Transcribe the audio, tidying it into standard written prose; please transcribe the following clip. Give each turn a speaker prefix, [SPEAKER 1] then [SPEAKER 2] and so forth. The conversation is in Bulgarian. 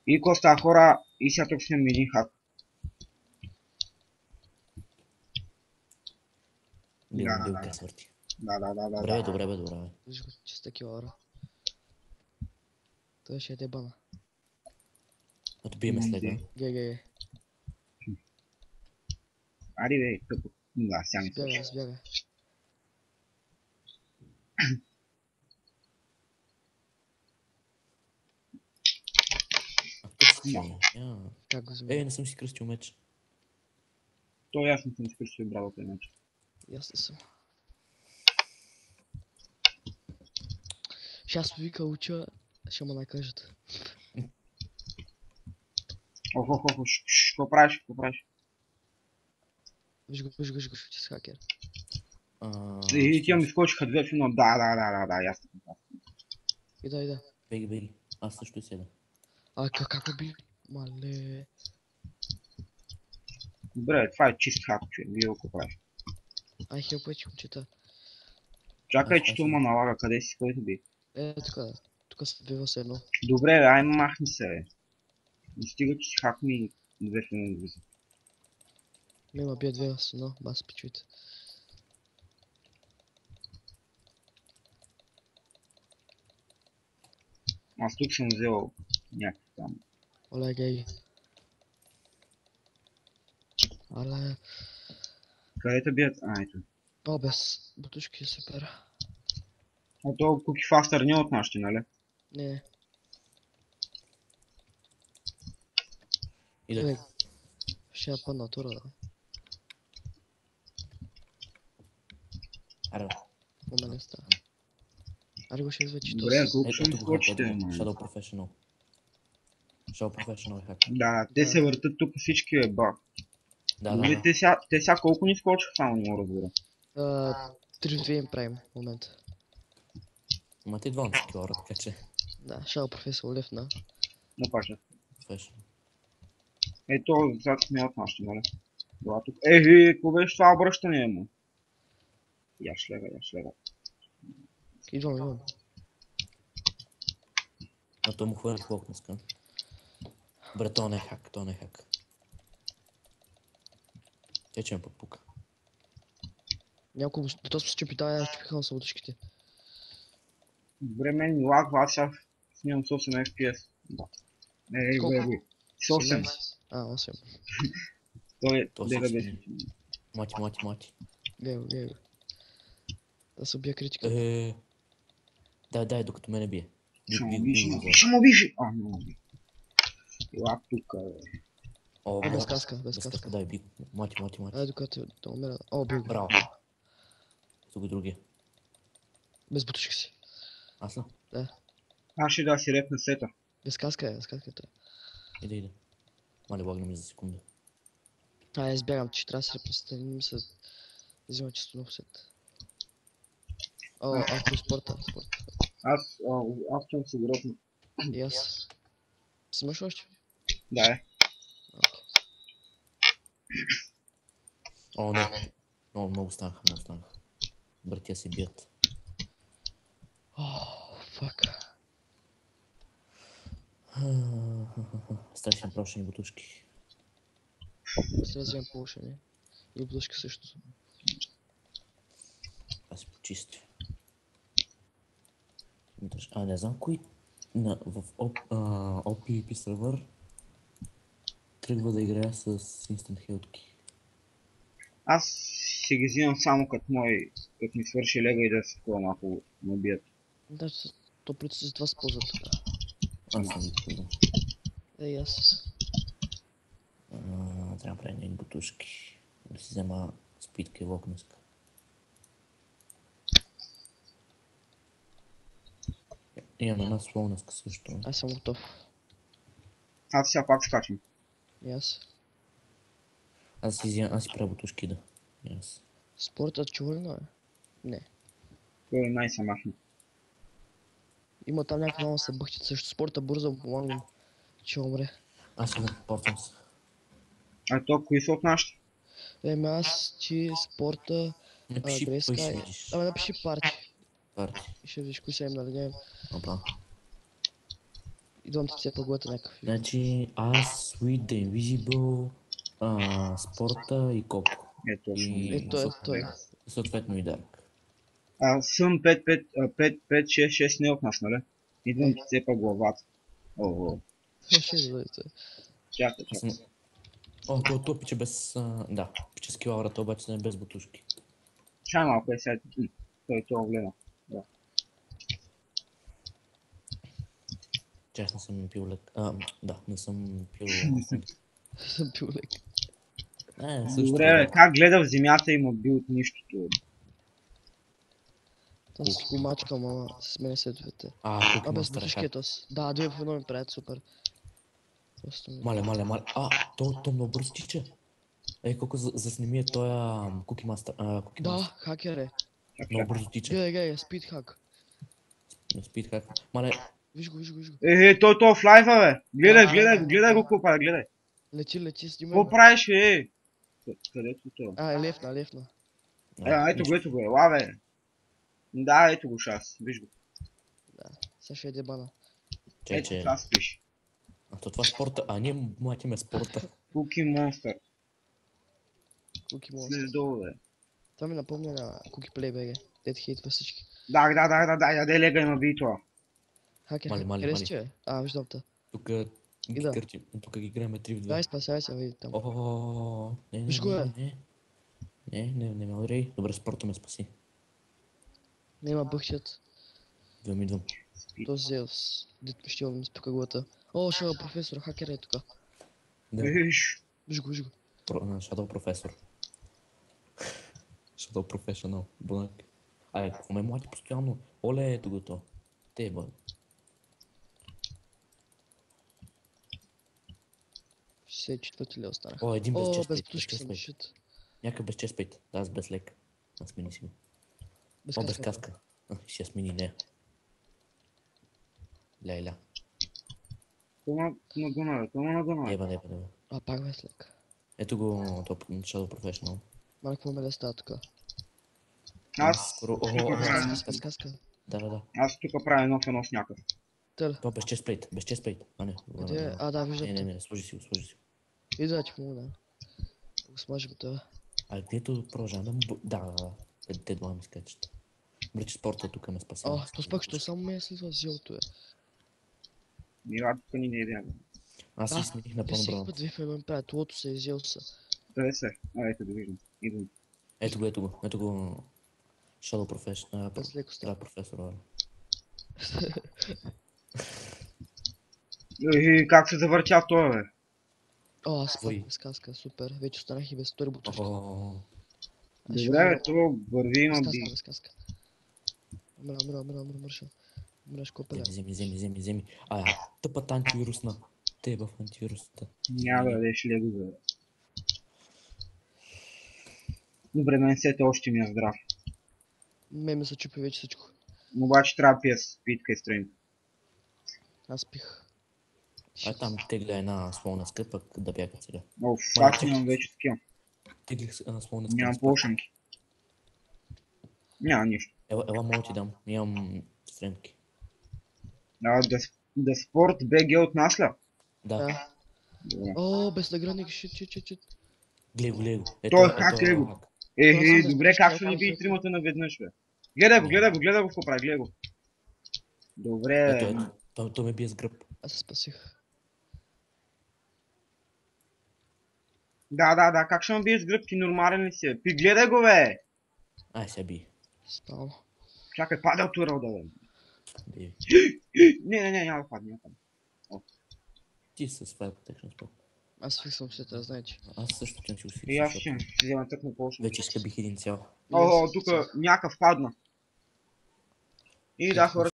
[SPEAKER 1] И какво става, хора? И сега тук снимам един хак.
[SPEAKER 2] Гледам как свърти.
[SPEAKER 1] Да.
[SPEAKER 2] Добре, добре.
[SPEAKER 3] Виж го, че с такива ора. Той ще е дебана.
[SPEAKER 2] Отбиеме след, да?
[SPEAKER 3] Ге.
[SPEAKER 1] Ари бе, тъпо. Да, сега ми
[SPEAKER 3] Сбягай,
[SPEAKER 1] слуша.
[SPEAKER 3] сбягай. Как го взема?
[SPEAKER 2] Не съм си кръстил меч.
[SPEAKER 1] То ясно съм скръщил бравата иначе.
[SPEAKER 3] Ясно съм. Ще аз вика уча, ще ме накажат.
[SPEAKER 1] Охо, какво правиш?
[SPEAKER 3] Виж го, че си хакер.
[SPEAKER 1] И тия ми скочиха две филма. Да, ясно.
[SPEAKER 3] Ида.
[SPEAKER 2] Беги. Аз също и седа.
[SPEAKER 3] Как уби? Мале.
[SPEAKER 1] Добре, това е чист хак, че вие го правиш.
[SPEAKER 3] Хелпвай, момчета.
[SPEAKER 1] Чакай, че това налага, къде си, който би?
[SPEAKER 3] Тук. Тук се бива с едно.
[SPEAKER 1] Добре, бе, ай махни се, бе. Не стига, че си хакни две филма влиза.
[SPEAKER 3] Мема бия две с едно, бас пичуйте.
[SPEAKER 1] Аз тук съм взел някакъв там.
[SPEAKER 3] Оле, гей. Але...
[SPEAKER 1] Къде те бият? Ето.
[SPEAKER 3] Без бутушки е супер.
[SPEAKER 1] А то Куки Фастър не е от нашите, нали?
[SPEAKER 3] Не.
[SPEAKER 2] Иде.
[SPEAKER 3] Ще е по-натура, да.
[SPEAKER 2] Аре.
[SPEAKER 3] Момент става. Аре го ще извечи този.
[SPEAKER 1] Добре, колко ще ми скочите,
[SPEAKER 2] Shadow Professional е хак.
[SPEAKER 1] Да, те се въртат тук всички, бе, ба.
[SPEAKER 2] Да.
[SPEAKER 1] Те сега колко ни скочиха, само не го разбира.
[SPEAKER 3] 3-2 им правим в момента.
[SPEAKER 2] Ма ти двамата такива ора, така че.
[SPEAKER 3] Да, шал професор левна.
[SPEAKER 1] Не паша.
[SPEAKER 2] Professional.
[SPEAKER 1] Ето, зад не е от нашите, нали? Това тук. Какво беше това обръщане, му? Яш лега.
[SPEAKER 3] Идвам.
[SPEAKER 2] А той му хвърли лок днеска. Бре, то не е хак. Те че ме подпука.
[SPEAKER 3] Няколко то се чупи тая, чупиха на сълдушките.
[SPEAKER 1] Добре, мен ми лагва, аз сега снимам 8 FPS. Да. Бе. 8.
[SPEAKER 3] 8.
[SPEAKER 1] Той
[SPEAKER 2] То
[SPEAKER 1] дега
[SPEAKER 2] си
[SPEAKER 1] беше.
[SPEAKER 2] Мати.
[SPEAKER 3] Гео. Да се убия критика.
[SPEAKER 2] Дай, докато мене бие.
[SPEAKER 1] Ще му биши! Не му би. Лак тук, бе.
[SPEAKER 3] Без каска.
[SPEAKER 2] Дай, би. Мати.
[SPEAKER 3] Докато да умира. Бил.
[SPEAKER 2] Браво. Тук другия.
[SPEAKER 3] Без бутушки си.
[SPEAKER 2] Аз ли?
[SPEAKER 3] Да.
[SPEAKER 1] Аз ще да си репна сета.
[SPEAKER 3] Без каска е той.
[SPEAKER 2] Иде. Мале, лагна ми за секунда.
[SPEAKER 3] Избягам, че трябва да се репресите, не ми се взима чисто нов сет. Спорта.
[SPEAKER 1] Аз съм си гротна.
[SPEAKER 3] И аз. Снимаш още?
[SPEAKER 1] Да, е.
[SPEAKER 2] Не. Много станаха. Братя се бият.
[SPEAKER 3] Фак.
[SPEAKER 2] Страшен прошени бутушки.
[SPEAKER 3] Сега вземем повишение. И бутушки също.
[SPEAKER 2] Аз си почистя. Не знам кои в OPP сервер тръгва да играя с Instant Health.
[SPEAKER 1] Аз ще ги взимам само като ми свърши лега и да се такова малко ме бият.
[SPEAKER 3] Да, то пред с това се ползват така.
[SPEAKER 2] Аз съм ги ползвам.
[SPEAKER 3] И аз.
[SPEAKER 2] Трябва да правя някакви бутушки. Да си взема спитка и лок днеска. Имам една слонеска също.
[SPEAKER 3] Аз съм готов.
[SPEAKER 1] Аз сега пак скачам.
[SPEAKER 3] И аз.
[SPEAKER 2] Аз си правя бутушки, да. Yes.
[SPEAKER 3] Спорта чувано е? Не.
[SPEAKER 1] Той е най-самашно.
[SPEAKER 3] Има там някаква нова се бъхчет също. Спорта бързо помагам, че умре.
[SPEAKER 2] Аз ще порвам се.
[SPEAKER 1] А то кои са от нашите?
[SPEAKER 3] Аз, че спорта,
[SPEAKER 2] Напиши
[SPEAKER 3] греска...
[SPEAKER 2] ще видиш.
[SPEAKER 3] Напиши парти.
[SPEAKER 2] Парти.
[SPEAKER 3] И ще видиш кои са им налинеем.
[SPEAKER 2] Опа.
[SPEAKER 3] Идвам ти цепа глата някакви.
[SPEAKER 2] Значи аз, Sweet, The Invisible, спорта и Коко.
[SPEAKER 1] Точно.
[SPEAKER 2] И
[SPEAKER 3] Ето е.
[SPEAKER 2] съответно и Дарк.
[SPEAKER 1] Съм 5-6 не от нас, нали? Идвам ти цепа главата. Ого.
[SPEAKER 3] Ще дойдете.
[SPEAKER 1] Чакай.
[SPEAKER 2] О, то пиче без... да, пиче с килаурата, обаче не без бутушки.
[SPEAKER 1] Чай малко сега. Той гледа.
[SPEAKER 2] Че аз не съм пил лек. Да, не съм пил...
[SPEAKER 3] Съм пил лек.
[SPEAKER 2] също.
[SPEAKER 1] Добре, как гледа в земята и му бил от нищото.
[SPEAKER 3] Аз си го мачкам, ама с мене сетовете.
[SPEAKER 2] Тук
[SPEAKER 3] Без бутушки е тос. Да, 2 в 1 ми правят супер.
[SPEAKER 2] Маля. То много бързо тича. Колко заснеми е тоя Куки Мастер.
[SPEAKER 3] Да, хакер е.
[SPEAKER 2] Много бързо тича.
[SPEAKER 3] Гледай, спид хак.
[SPEAKER 2] Спид хак. Мале,
[SPEAKER 3] Виж го.
[SPEAKER 1] Той в лайфа, бе. Гледай го, купа, гледай.
[SPEAKER 3] Лети, снимай.
[SPEAKER 1] Какво правиш, бе? Където това?
[SPEAKER 3] Лефна.
[SPEAKER 1] Ето го, ела, бе. Да, ето го шас, виж го.
[SPEAKER 3] Сега ще е дебана.
[SPEAKER 1] Ето това спиш.
[SPEAKER 2] Това спорта, ние млатиме спорта.
[SPEAKER 1] Куки Монстър.
[SPEAKER 3] Куки Монстър.
[SPEAKER 1] Слез долу, бе.
[SPEAKER 3] Това ми напомня на Куки Плей БГ. Дет хейтва всички.
[SPEAKER 1] Да, яде лега има би това.
[SPEAKER 3] Хакер,
[SPEAKER 2] Мали.
[SPEAKER 3] къде си, че? Виждам те.
[SPEAKER 2] Тук ги играем 3 в 2.
[SPEAKER 3] Дай, спасявай се, види там.
[SPEAKER 2] Виж го е. Не ме удрей. Добре, спорта ме спаси.
[SPEAKER 3] Нема бъхчет.
[SPEAKER 2] Идвам.
[SPEAKER 3] Този Зеус. Дето ще имам спука глата. Ще има професор, хакер е тук.
[SPEAKER 1] Виж.
[SPEAKER 3] Виж го.
[SPEAKER 2] Shadow професор. Shadow Professional. Бънак. Какво ме млати постоянно? Оле, ето го то. Те бъде.
[SPEAKER 3] 64 ли останах?
[SPEAKER 2] Един без чест
[SPEAKER 3] без
[SPEAKER 2] пейт.
[SPEAKER 3] птушки съм, шит.
[SPEAKER 2] Някакъв без чест пейт. Да, аз без лек. Смени си го. Без каска. Ще смени, не. Ля.
[SPEAKER 1] Това нагона.
[SPEAKER 2] Еба.
[SPEAKER 3] Пак без лек.
[SPEAKER 2] Ето го, Shadow Professional.
[SPEAKER 3] Малко какво ме да става тук?
[SPEAKER 1] Аз
[SPEAKER 3] Каска.
[SPEAKER 2] Да.
[SPEAKER 1] Аз тук правя едно в едно с някакъв.
[SPEAKER 2] Това без чест пейт. Не.
[SPEAKER 3] Къде? Да, виждам те.
[SPEAKER 2] Не, сложи си го.
[SPEAKER 3] Иду да ти помогна. Го смажим това.
[SPEAKER 2] Където продължавам да му... Да. Те два ми скачат. Добре, че спорта тук ме спаси.
[SPEAKER 3] То спак, що само ме е следва зелото е.
[SPEAKER 1] Мира тук ни не идея.
[SPEAKER 2] Аз си смених на
[SPEAKER 3] Всеки
[SPEAKER 2] по-добро.
[SPEAKER 3] път 2 в 1 правят, лото се изел са.
[SPEAKER 1] Къде се? Ето да виждам. Идвам.
[SPEAKER 2] Ето го. Shadow Professional.
[SPEAKER 3] Без леко става.
[SPEAKER 2] Професор.
[SPEAKER 1] Как се завъртя това, бе?
[SPEAKER 3] Аз пак без каска, супер. Вече останах и без втори бутушки.
[SPEAKER 1] Добре, бе, това върви има би.
[SPEAKER 3] Без каска. Мърша. Мръш копеля.
[SPEAKER 2] Вземи. Тъпът антивирусна. Те в антивирусната.
[SPEAKER 1] Няма да дадеш лего, бе. Добре, мен сета още ми е здрав.
[SPEAKER 3] Ме се чупи вече всичко.
[SPEAKER 1] Обаче трябва да пия питка и стрейн.
[SPEAKER 3] Аз пих.
[SPEAKER 2] Там тегля една слона скъпа да бяга сега.
[SPEAKER 1] Факт имам вече такива.
[SPEAKER 2] Теглих една слона скъпа.
[SPEAKER 1] Нямам полшанки. Няма нищо.
[SPEAKER 2] Ела мога ти дам. Нямам стренки.
[SPEAKER 1] Да спорт БГ от нас ли?
[SPEAKER 2] Да.
[SPEAKER 3] Без наградник, шит.
[SPEAKER 2] Гледай го.
[SPEAKER 1] Той как е го? Добре, как ще ни би и тримата наведнъж, бе? Гледай го в прави, гледай го. Добре.
[SPEAKER 2] Той ме бие с гръб.
[SPEAKER 3] Аз се спасих.
[SPEAKER 1] Да, как ще ме биеш с гръб, ти нормален ли си? Гледай го, бе!
[SPEAKER 2] Сега би.
[SPEAKER 3] Стало.
[SPEAKER 1] Чакай, падал турал, да, бе.
[SPEAKER 2] Би.
[SPEAKER 1] Не, няма да падне.
[SPEAKER 2] Ти с Fire Protection спок.
[SPEAKER 3] Аз фиксвам се, да знаете.
[SPEAKER 2] Аз също ще си го
[SPEAKER 1] И аз ще взема тъкна полшанки.
[SPEAKER 2] Вече изкъбих един цял.
[SPEAKER 1] Тук някакъв падна. И да, хора.